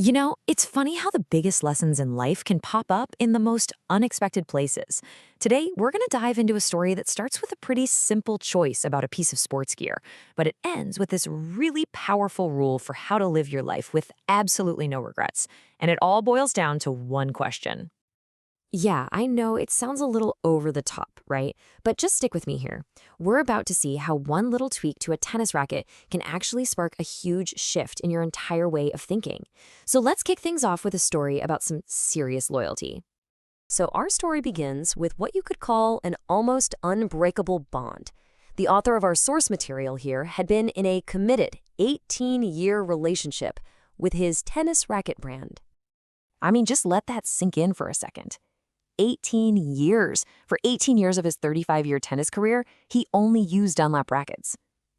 You know, it's funny how the biggest lessons in life can pop up in the most unexpected places. Today, we're going to dive into a story that starts with a pretty simple choice about a piece of sports gear, but it ends with this really powerful rule for how to live your life with absolutely no regrets. And it all boils down to one question. Yeah, I know it sounds a little over the top, right? But just stick with me here. We're about to see how one little tweak to a tennis racket can actually spark a huge shift in your entire way of thinking. So let's kick things off with a story about some serious loyalty. So our story begins with what you could call an almost unbreakable bond. The author of our source material here had been in a committed 18-year relationship with his tennis racket brand. I mean, just let that sink in for a second. 18 years. For 18 years of his 35-year tennis career, he only used Dunlop rackets.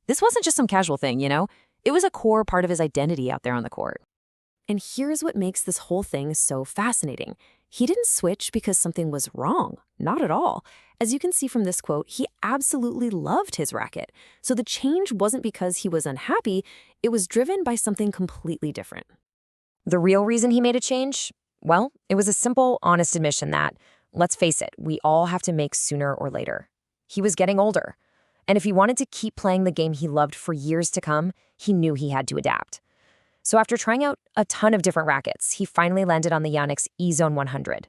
This wasn't just some casual thing, you know? It was a core part of his identity out there on the court. And here's what makes this whole thing so fascinating. He didn't switch because something was wrong. Not at all. As you can see from this quote, he absolutely loved his racket. So the change wasn't because he was unhappy, it was driven by something completely different. The real reason he made a change? Well, it was a simple, honest admission that, let's face it, we all have to make sooner or later. He was getting older, and if he wanted to keep playing the game he loved for years to come, he knew he had to adapt. So after trying out a ton of different rackets, he finally landed on the Yonex EZONE100.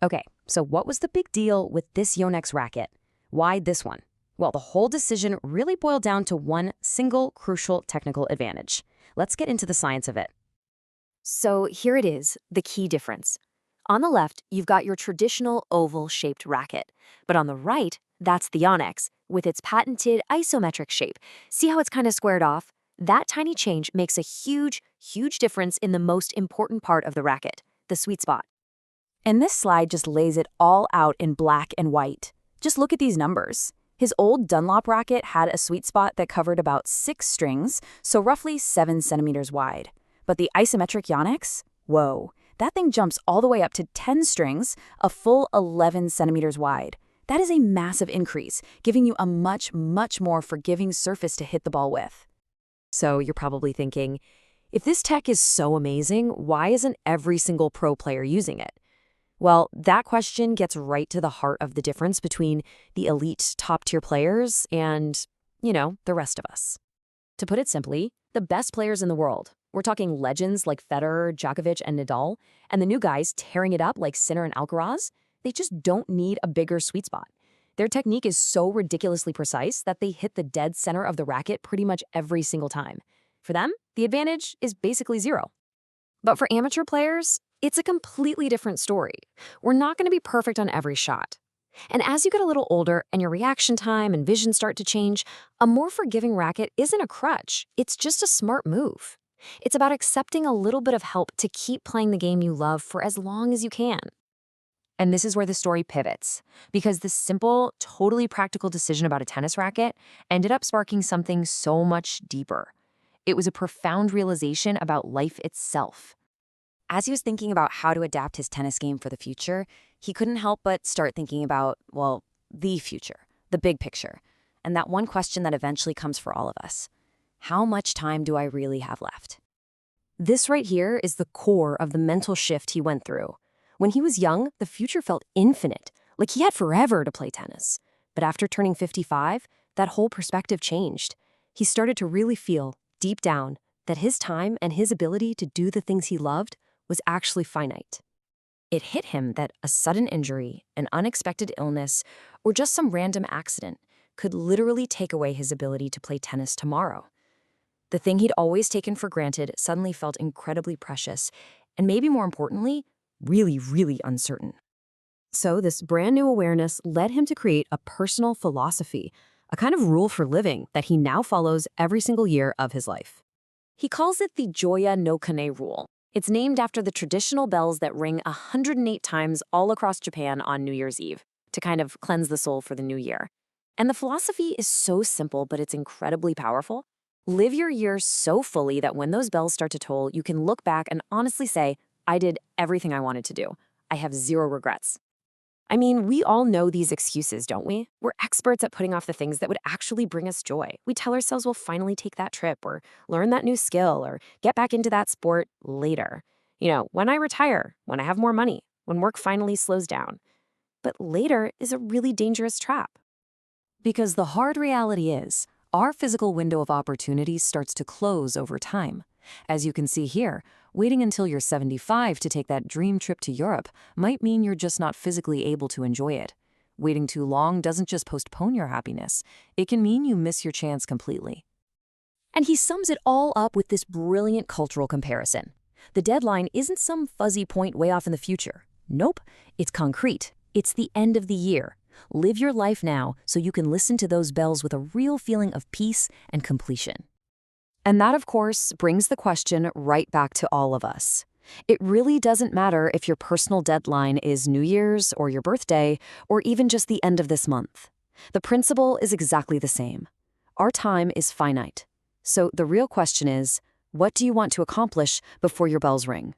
Okay, so what was the big deal with this Yonex racket? Why this one? Well, the whole decision really boiled down to one single crucial technical advantage. Let's get into the science of it. So here it is, the key difference. On the left, you've got your traditional oval-shaped racket, but on the right, that's the Yonex, with its patented isometric shape. See how it's kind of squared off? That tiny change makes a huge, huge difference in the most important part of the racket, the sweet spot. And this slide just lays it all out in black and white. Just look at these numbers. His old Dunlop racket had a sweet spot that covered about 6 strings, so roughly 7 centimeters wide. But the isometric Yonex? Whoa, that thing jumps all the way up to 10 strings, a full 11 centimeters wide. That is a massive increase, giving you a much, much more forgiving surface to hit the ball with. So you're probably thinking, if this tech is so amazing, why isn't every single pro player using it? Well, that question gets right to the heart of the difference between the elite top-tier players and, the rest of us. To put it simply, the best players in the world. We're talking legends like Federer, Djokovic, and Nadal, and the new guys tearing it up like Sinner and Alcaraz, they just don't need a bigger sweet spot. Their technique is so ridiculously precise that they hit the dead center of the racket pretty much every single time. For them, the advantage is basically zero. But for amateur players, it's a completely different story. We're not going to be perfect on every shot. And as you get a little older and your reaction time and vision start to change, a more forgiving racket isn't a crutch, it's just a smart move. It's about accepting a little bit of help to keep playing the game you love for as long as you can. And this is where the story pivots, because this simple, totally practical decision about a tennis racket ended up sparking something so much deeper. It was a profound realization about life itself. As he was thinking about how to adapt his tennis game for the future, he couldn't help but start thinking about, the future, the big picture, and that one question that eventually comes for all of us. How much time do I really have left? This right here is the core of the mental shift he went through. When he was young, the future felt infinite, like he had forever to play tennis. But after turning 55, that whole perspective changed. He started to really feel, deep down, that his time and his ability to do the things he loved was actually finite. It hit him that a sudden injury, an unexpected illness, or just some random accident could literally take away his ability to play tennis tomorrow. The thing he'd always taken for granted suddenly felt incredibly precious, and maybe more importantly, really, really uncertain. So this brand new awareness led him to create a personal philosophy, a kind of rule for living that he now follows every single year of his life. He calls it the Joya no Kane rule. It's named after the traditional bells that ring 108 times all across Japan on New Year's Eve to kind of cleanse the soul for the new year. And the philosophy is so simple, but it's incredibly powerful. Live your years so fully that when those bells start to toll, you can look back and honestly say, I did everything I wanted to do. I have zero regrets. I mean, we all know these excuses, don't we? We're experts at putting off the things that would actually bring us joy. We tell ourselves we'll finally take that trip or learn that new skill or get back into that sport later. When I retire, when I have more money, when work finally slows down. But later is a really dangerous trap. Because the hard reality is, our physical window of opportunity starts to close over time. As you can see here, waiting until you're 75 to take that dream trip to Europe might mean you're just not physically able to enjoy it. Waiting too long doesn't just postpone your happiness, it can mean you miss your chance completely. And he sums it all up with this brilliant cultural comparison. The deadline isn't some fuzzy point way off in the future. Nope, it's concrete. It's the end of the year. Live your life now so you can listen to those bells with a real feeling of peace and completion. And that, of course, brings the question right back to all of us. It really doesn't matter if your personal deadline is New Year's or your birthday or even just the end of this month. The principle is exactly the same. Our time is finite. So the real question is, what do you want to accomplish before your bells ring?